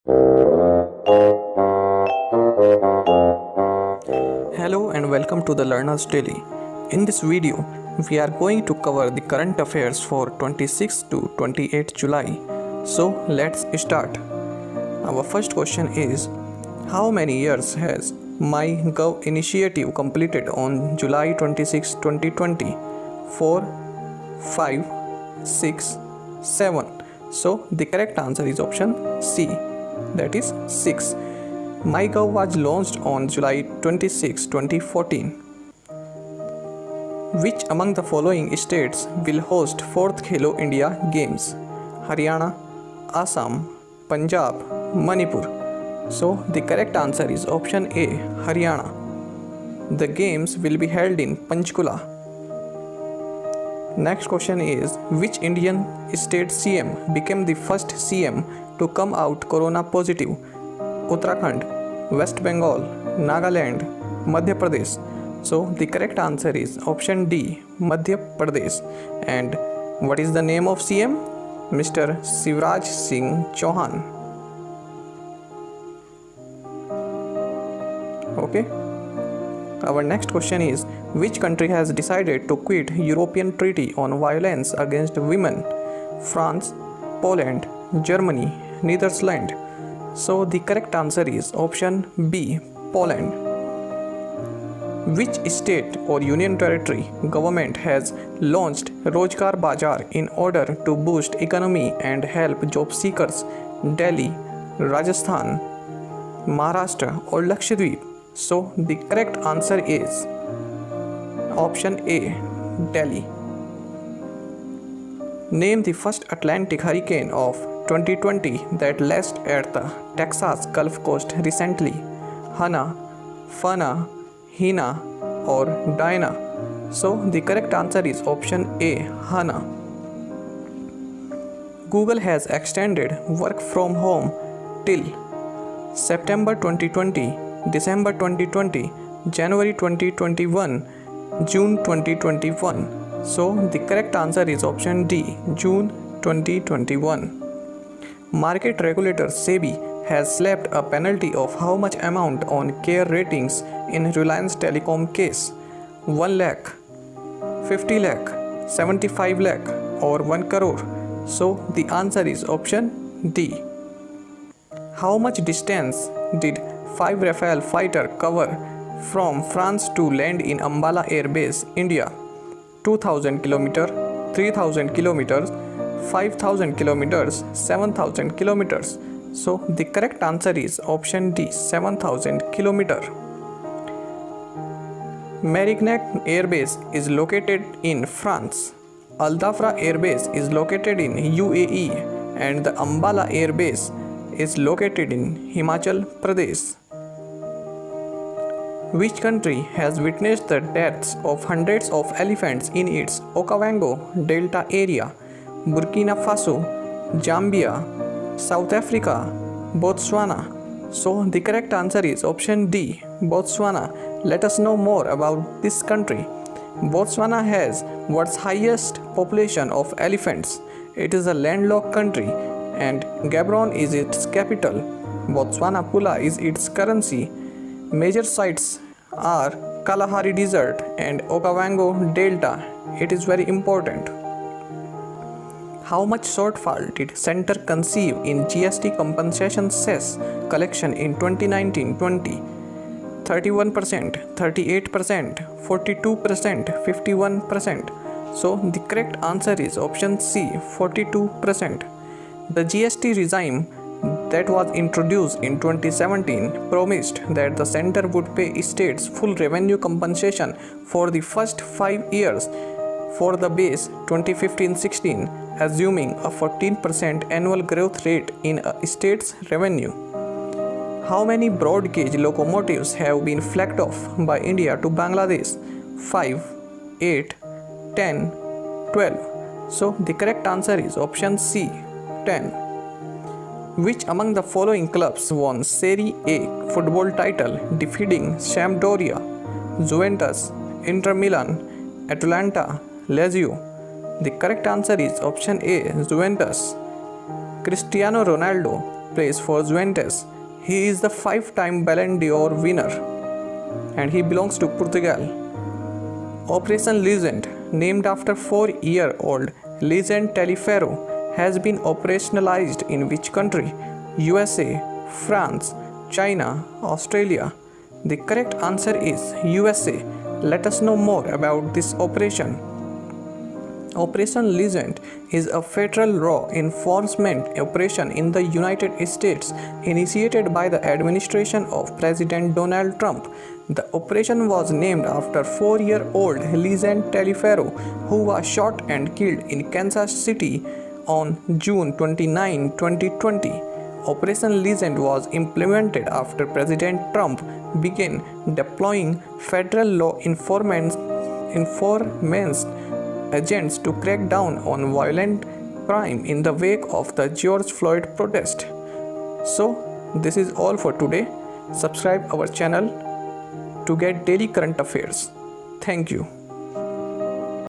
Hello and welcome to the Learners Daily. In this video, we are going to cover the current affairs for 26 to 28 July. So let's start. Our first question is, how many years has MyGov initiative completed on July 26, 2020? 4, 5, 6, 7. So the correct answer is option C, that is 6. MyGov was launched on July 26, 2014. Which among the following states will host 4th Khelo India Games? Haryana, Assam, Punjab, Manipur. So the correct answer is option A, Haryana. The games will be held in Panchkula. Next question is, which Indian state CM became the first CM to come out corona positive? Uttarakhand, West Bengal, Nagaland, Madhya Pradesh. So the correct answer is option D, Madhya Pradesh. And what is the name of CM? Mr. Shivraj Singh Chauhan. Okay. Our next question is, which country has decided to quit European Treaty on Violence Against Women? France, Poland, Germany, Netherlands. So the correct answer is option B, Poland. Which state or union territory government has launched Rozgar Bazaar in order to boost economy and help job seekers? Delhi, Rajasthan, Maharashtra or Lakshadweep? So the correct answer is option A, Delhi. Name the first Atlantic hurricane of 2020 that lashed at the Texas Gulf Coast recently. Hana, Fana, Hina or Diana. So the correct answer is option A, Hana. Google has extended work from home till September 2020, December 2020, January 2021, June 2021. So the correct answer is option D, June 2021. Market regulator SEBI has slapped a penalty of how much amount on CARE ratings in Reliance Telecom case? 1 lakh, 50 lakh, 75 lakh or 1 crore? So the answer is option D. How much distance did 5 Rafale fighter cover from France to land in Ambala Air Base, India? 2000 km, 3000 km, 5000 km, 7000 km. So the correct answer is option D, 7000 km. Marignac Air Base is located in France. Al Dhafra Air Base is located in UAE and the Ambala Air Base is located in Himachal Pradesh. Which country has witnessed the deaths of hundreds of elephants in its Okavango Delta area? Burkina Faso, Zambia, South Africa, Botswana. So the correct answer is option D, Botswana. Let us know more about this country. Botswana has world's highest population of elephants. It is a landlocked country and Gaborone is its capital. Botswana Pula is its currency. Major sites are Kalahari Desert and Okavango Delta. It is very important. How much shortfall did Center conceive in GST compensation cess collection in 2019-20? 31%, 38%, 42%, 51%. So the correct answer is option C, 42%. The GST regime that was introduced in 2017 promised that the center would pay states full revenue compensation for the first 5 years for the base 2015-16, assuming a 14% annual growth rate in a state's revenue. How many broad gauge locomotives have been flagged off by India to Bangladesh? 5, 8, 10, 12. So the correct answer is option C, 10. Which among the following clubs won Serie A football title, defeating Sampdoria, Juventus, Inter Milan, Atalanta, Lazio? The correct answer is option A, Juventus. Cristiano Ronaldo plays for Juventus. He is the 5-time Ballon d'Or winner and he belongs to Portugal. Operation Legend, named after 4-year-old legend Taliaferro, has been operationalized in which country? USA, France, China, Australia. The correct answer is USA. Let us know more about this operation. Operation Legend is a federal law enforcement operation in the United States initiated by the administration of President Donald Trump. The operation was named after 4-year-old legend Taliaferro, who was shot and killed in Kansas City on June 29, 2020. Operation Legend was implemented after President Trump began deploying federal law enforcement agents to crack down on violent crime in the wake of the George Floyd protest. So, this is all for today. Subscribe our channel to get daily current affairs. Thank you.